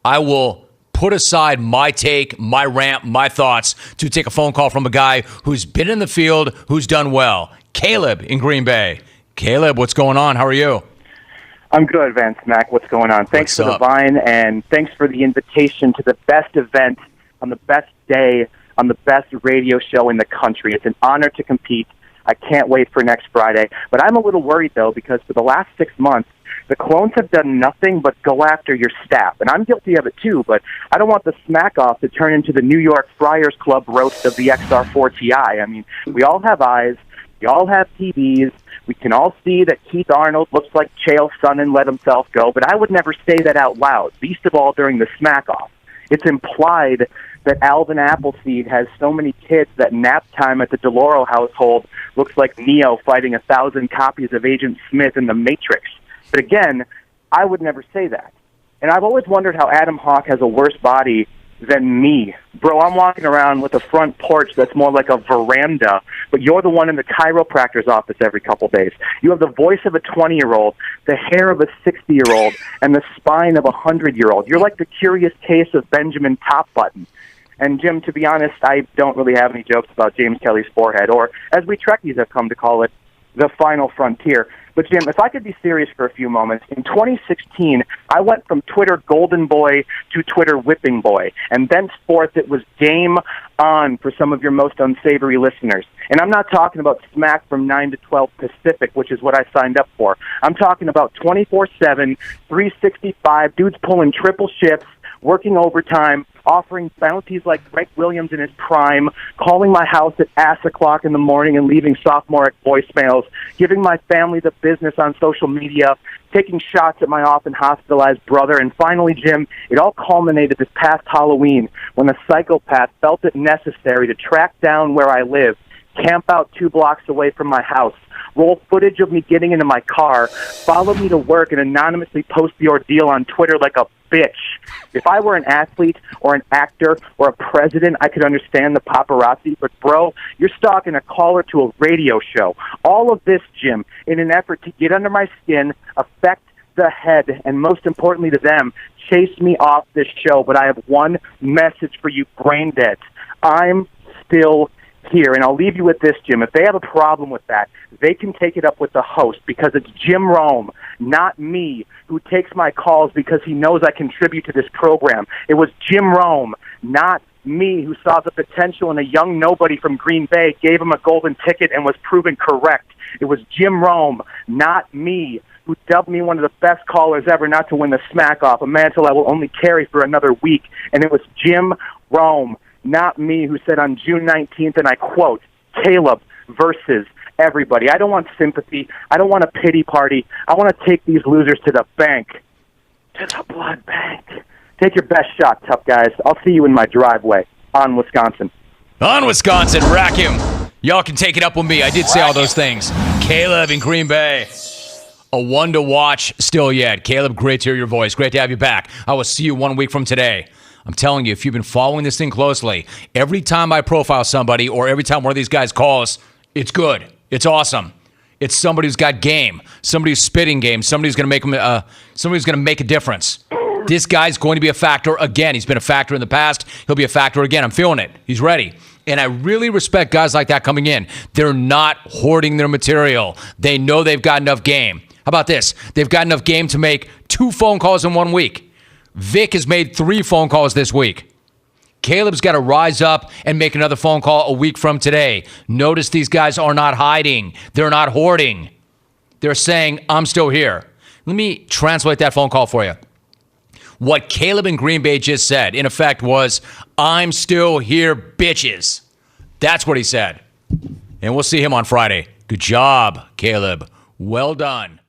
I will put aside my take, my rant, my thoughts to take a phone call from a guy who's been in the field, who's done well. Kaleb in Green Bay. Kaleb, what's going on? How are you? I'm good, Van Smack. What's going on? Thanks for the vine, and thanks for the invitation to the best event on the best day on the best radio show in the country. It's an honor to compete. I can't wait for next Friday. But I'm a little worried, though, because for the last 6 months, the clones have done nothing but go after your staff. And I'm guilty of it, too, but I don't want the Smackoff to turn into the New York Friars Club roast of the XR4 Ti. I mean, we all have eyes. We all have TVs. We can all see that Keith Arnold looks like Chael Sonnen let himself go, but I would never say that out loud, least of all during the Smackoff. It's implied that Alvin Appleseed has so many kids that nap time at the DeLauro household looks like Neo fighting 1,000 copies of Agent Smith in The Matrix. But again, I would never say that. And I've always wondered how Adam Hawk has a worse body than me. Bro, I'm walking around with a front porch that's more like a veranda, but you're the one in the chiropractor's office every couple days. You have the voice of a 20-year-old, the hair of a 60-year-old, and the spine of a 100-year-old. You're like the curious case of Benjamin Top Button. And, Jim, to be honest, I don't really have any jokes about James Kelly's forehead, or, as we Trekkies have come to call it, the final frontier. But, Jim, if I could be serious for a few moments, in 2016, I went from Twitter golden boy to Twitter whipping boy, and thenceforth it was game on for some of your most unsavory listeners. And I'm not talking about smack from 9 to 12 Pacific, which is what I signed up for. I'm talking about 24/7, 365, dudes pulling triple shifts, working overtime, offering bounties like Greg Williams in his prime, calling my house at ass o'clock in the morning and leaving sophomoric voicemails, giving my family the business on social media, taking shots at my often hospitalized brother, and finally, Jim, it all culminated this past Halloween when a psychopath felt it necessary to track down where I live, camp out 2 blocks away from my house, roll footage of me getting into my car, follow me to work, and anonymously post the ordeal on Twitter like a bitch. If I were an athlete or an actor or a president, I could understand the paparazzi, but bro, you're stalking a caller to a radio show. All of this, Jim, in an effort to get under my skin, affect the head, and most importantly to them, chase me off this show. But I have one message for you brain deads. I'm still here, and I'll leave you with this, Jim. If they have a problem with that, they can take it up with the host, because it's Jim Rome, not me, who takes my calls because he knows I contribute to this program. It was Jim Rome, not me, who saw the potential in a young nobody from Green Bay, gave him a golden ticket, and was proven correct. It was Jim Rome, not me, who dubbed me one of the best callers ever not to win the Smackoff, a mantle I will only carry for another week. And it was Jim Rome, not me, who said on June 19th, and I quote, Kaleb versus everybody. I don't want sympathy. I don't want a pity party. I want to take these losers to the bank. To the blood bank. Take your best shot, tough guys. I'll see you in my driveway. On Wisconsin. On Wisconsin, rack him. Y'all can take it up with me. I did say all those things. Kaleb in Green Bay. A one to watch still yet. Kaleb, great to hear your voice. Great to have you back. I will see you 1 week from today. I'm telling you, if you've been following this thing closely, every time I profile somebody or every time one of these guys calls, it's good. It's awesome. It's somebody who's got game, somebody who's spitting game, somebody who's going to make a difference. This guy's going to be a factor again. He's been a factor in the past. He'll be a factor again. I'm feeling it. He's ready. And I really respect guys like that coming in. They're not hoarding their material. They know they've got enough game. How about this? They've got enough game to make 2 phone calls in 1 week. Vic has made 3 phone calls this week. Kaleb's got to rise up and make another phone call a week from today. Notice these guys are not hiding. They're not hoarding. They're saying, I'm still here. Let me translate that phone call for you. What Kaleb in Green Bay just said, in effect, was, I'm still here, bitches. That's what he said. And we'll see him on Friday. Good job, Kaleb. Well done.